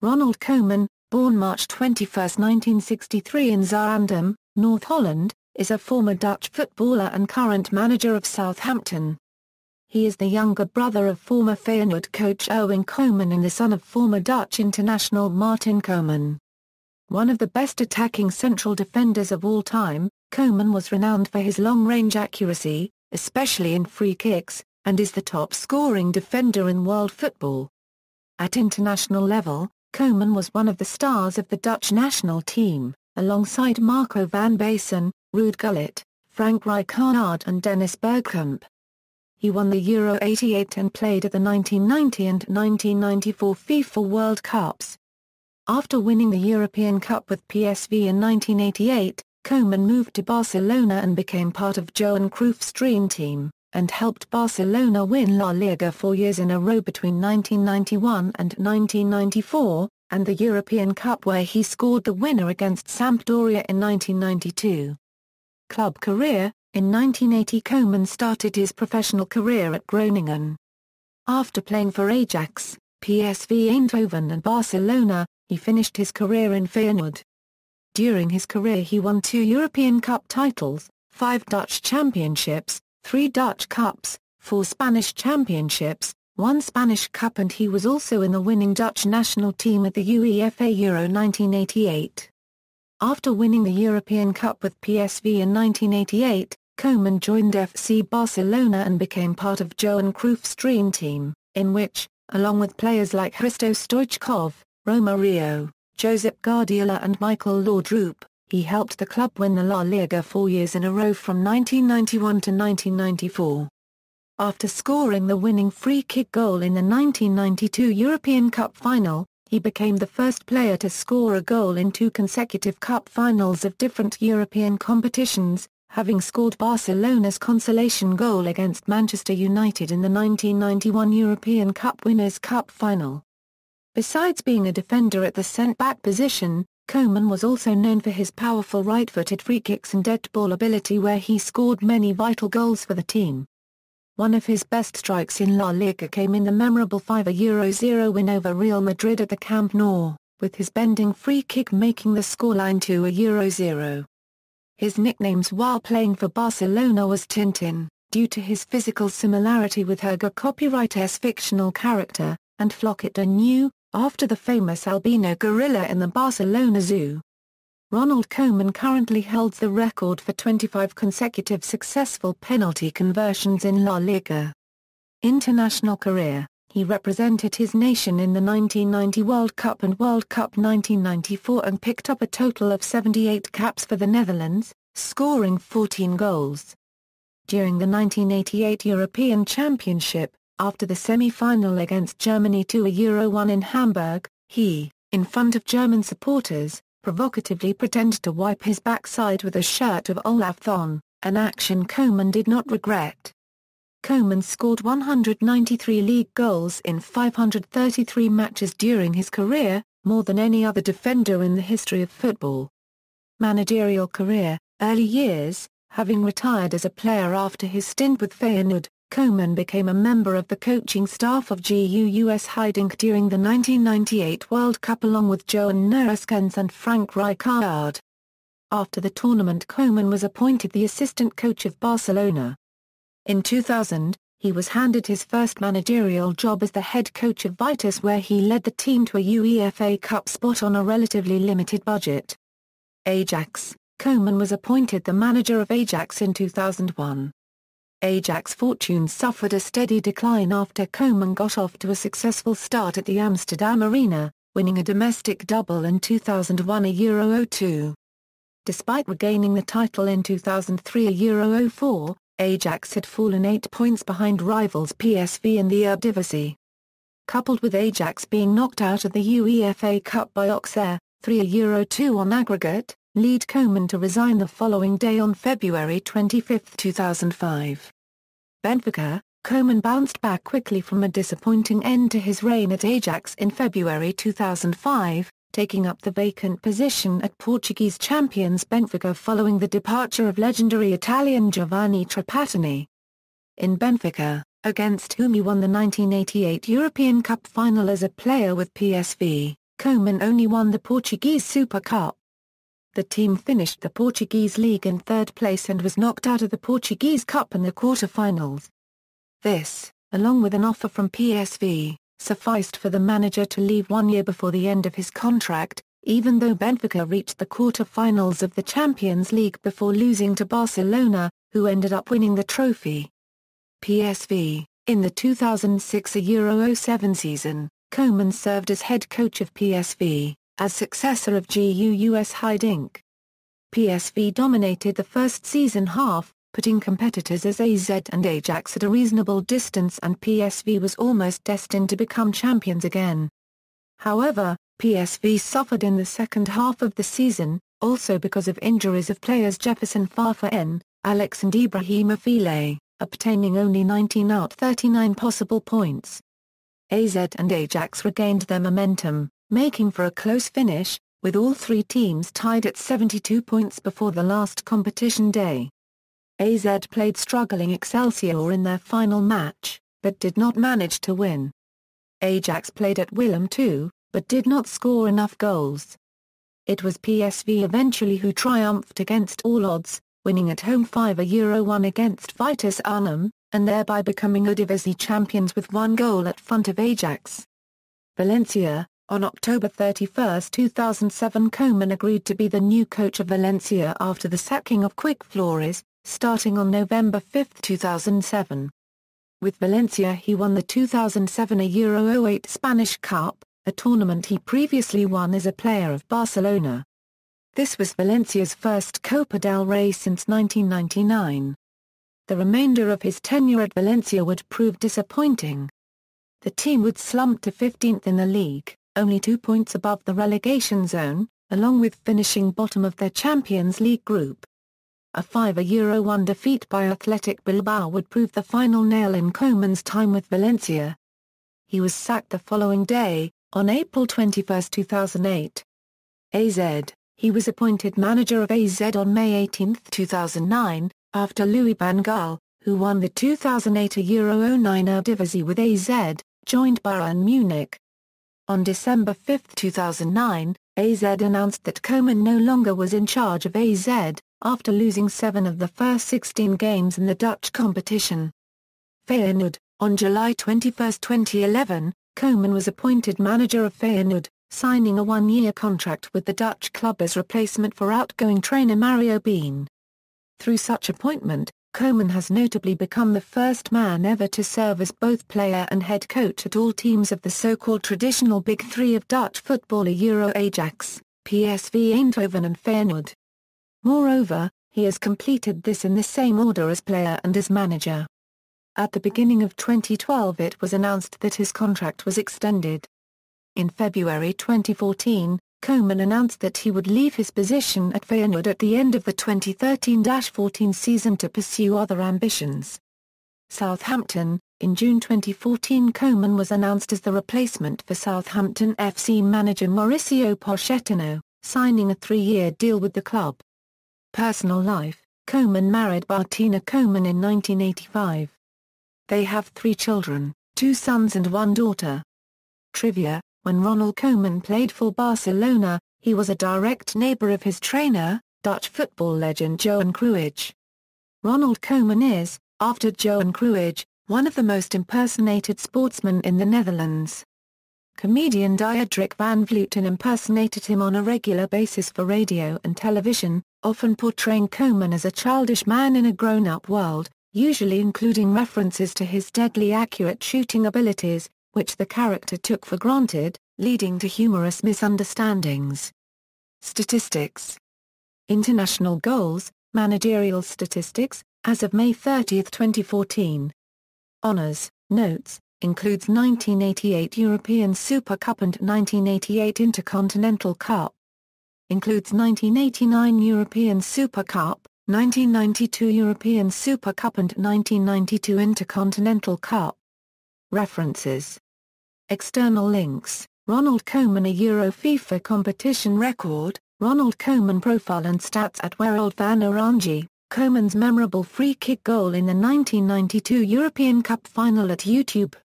Ronald Koeman, born March 21, 1963 in Zaandam, North Holland, is a former Dutch footballer and current manager of Southampton. He is the younger brother of former Feyenoord coach Erwin Koeman and the son of former Dutch international Martin Koeman. One of the best attacking central defenders of all time, Koeman was renowned for his long-range accuracy, especially in free kicks, and is the top-scoring defender in world football. At international level, Koeman was one of the stars of the Dutch national team, alongside Marco van Basten, Ruud Gullit, Rijkaard and Dennis Bergkamp. He won the Euro '88 and played at the 1990 and 1994 FIFA World Cups. After winning the European Cup with PSV in 1988, Koeman moved to Barcelona and became part of Johan Cruyff's dream team, and helped Barcelona win La Liga 4 years in a row between 1991 and 1994, and the European Cup where he scored the winner against Sampdoria in 1992. Club career: in 1980 Koeman started his professional career at Groningen. After playing for Ajax, PSV Eindhoven and Barcelona, he finished his career in Feyenoord. During his career he won 2 European Cup titles, 5 Dutch championships, 3 Dutch Cups, 4 Spanish championships, 1 Spanish Cup, and he was also in the winning Dutch national team at the UEFA Euro 1988. After winning the European Cup with PSV in 1988, Koeman joined FC Barcelona and became part of Johan Cruyff's dream team, in which, along with players like Hristo Stoichkov, Romario, Josep Guardiola and Michael Laudrup, he helped the club win the La Liga 4 years in a row from 1991 to 1994. After scoring the winning free-kick goal in the 1992 European Cup final, he became the first player to score a goal in 2 consecutive cup finals of different European competitions, having scored Barcelona's consolation goal against Manchester United in the 1991 European Cup Winners' Cup final. Besides being a defender at the centre-back position, Koeman was also known for his powerful right-footed free kicks and dead ball ability, where he scored many vital goals for the team. One of his best strikes in La Liga came in the memorable 5-0 win over Real Madrid at the Camp Nou, with his bending free kick making the scoreline 2-0. His nicknames while playing for Barcelona was Tintin, due to his physical similarity with Hergé Copyright's fictional character, and Floquet de New, after the famous albino gorilla in the Barcelona Zoo. Ronald Koeman currently holds the record for 25 consecutive successful penalty conversions in La Liga. International career: he represented his nation in the 1990 World Cup and World Cup 1994 and picked up a total of 78 caps for the Netherlands, scoring 14 goals. During the 1988 European Championship, after the semi-final against Germany 2-1 in Hamburg, he, in front of German supporters, provocatively pretended to wipe his backside with a shirt of Olaf Thon, an action Koeman did not regret. Koeman scored 193 league goals in 533 matches during his career, more than any other defender in the history of football. Managerial career: early years: having retired as a player after his stint with Feyenoord, Koeman became a member of the coaching staff of gu.US Hiddink during the 1998 World Cup along with Johan Neeskens and Frank Rijkaard. After the tournament, Koeman was appointed the assistant coach of Barcelona. In 2000, he was handed his first managerial job as the head coach of Vitesse, where he led the team to a UEFA Cup spot on a relatively limited budget. Ajax: Koeman was appointed the manager of Ajax in 2001. Ajax fortunes suffered a steady decline after Koeman got off to a successful start at the Amsterdam Arena, winning a domestic double in 2001 a Euro '02. Despite regaining the title in 2003 a Euro '04, Ajax had fallen 8 points behind rivals PSV in the Eredivisie. Coupled with Ajax being knocked out of the UEFA Cup by Auxerre, 3 a Euro '02 on aggregate, lead Koeman to resign the following day on February 25, 2005. Benfica: Koeman bounced back quickly from a disappointing end to his reign at Ajax in February 2005, taking up the vacant position at Portuguese champions Benfica following the departure of legendary Italian Giovanni Trapattoni. In Benfica, against whom he won the 1988 European Cup final as a player with PSV, Koeman only won the Portuguese Super Cup. The team finished the Portuguese league in third place and was knocked out of the Portuguese Cup in the quarter-finals. This, along with an offer from PSV, sufficed for the manager to leave 1 year before the end of his contract, even though Benfica reached the quarter-finals of the Champions League before losing to Barcelona, who ended up winning the trophy. PSV. In the 2006 Euro 07 season, Koeman served as head coach of PSV, as successor of Guus Hiddink. PSV dominated the first season half, putting competitors as AZ and Ajax at a reasonable distance, and PSV was almost destined to become champions again. However, PSV suffered in the second half of the season, also because of injuries of players Jefferson Farfan, Alex and Ibrahima File, obtaining only 19 out 39 possible points. AZ and Ajax regained their momentum, making for a close finish, with all three teams tied at 72 points before the last competition day. AZ played struggling Excelsior in their final match, but did not manage to win. Ajax played at Willem too, but did not score enough goals. It was PSV eventually who triumphed against all odds, winning at home 5-1 against Vitesse Arnhem, and thereby becoming Eredivisie champions with 1 goal at front of Ajax. Valencia. On October 31, 2007, Koeman agreed to be the new coach of Valencia after the sacking of Quick Flores, starting on November 5, 2007. With Valencia he won the 2007 Euro 08 Spanish Cup, a tournament he previously won as a player of Barcelona. This was Valencia's first Copa del Rey since 1999. The remainder of his tenure at Valencia would prove disappointing. The team would slump to 15th in the league, only 2 points above the relegation zone, along with finishing bottom of their Champions League group. A 5-1 defeat by Athletic Bilbao would prove the final nail in Koeman's time with Valencia. He was sacked the following day, on April 21, 2008. AZ. He was appointed manager of AZ on May 18, 2009, after Louis van Gaal, who won the 2008 Euro 09 Eredivisie with AZ, joined Bayern Munich. On December 5, 2009, AZ announced that Koeman no longer was in charge of AZ, after losing 7 of the first 16 games in the Dutch competition. Feyenoord. On July 21, 2011, Koeman was appointed manager of Feyenoord, signing a 1-year contract with the Dutch club as replacement for outgoing trainer Mario Been. Through such appointment, Koeman has notably become the first man ever to serve as both player and head coach at all teams of the so-called traditional Big Three of Dutch football: Euro Ajax, PSV Eindhoven and Feyenoord. Moreover, he has completed this in the same order as player and as manager. At the beginning of 2012 it was announced that his contract was extended. In February 2014, Koeman announced that he would leave his position at Feyenoord at the end of the 2013-14 season to pursue other ambitions. Southampton. In June 2014, Koeman was announced as the replacement for Southampton FC manager Mauricio Pochettino, signing a 3-year deal with the club. Personal life. Koeman married Martina Koeman in 1985. They have 3 children, 2 sons and 1 daughter. Trivia. When Ronald Koeman played for Barcelona, he was a direct neighbor of his trainer, Dutch football legend Johan Cruijff. Ronald Koeman is, after Johan Cruijff, one of the most impersonated sportsmen in the Netherlands. Comedian Diederik van Vleuten impersonated him on a regular basis for radio and television, often portraying Koeman as a childish man in a grown-up world, usually including references to his deadly accurate shooting abilities, which the character took for granted, leading to humorous misunderstandings. Statistics. International goals, managerial statistics, as of May 30, 2014. Honours, notes, includes 1988 European Super Cup and 1988 Intercontinental Cup. Includes 1989 European Super Cup, 1992 European Super Cup and 1992 Intercontinental Cup. References. External links: Ronald Koeman, a Euro FIFA competition record, Ronald Koeman profile and stats at Wereld van Oranje, Koeman's memorable free kick goal in the 1992 European Cup final at YouTube.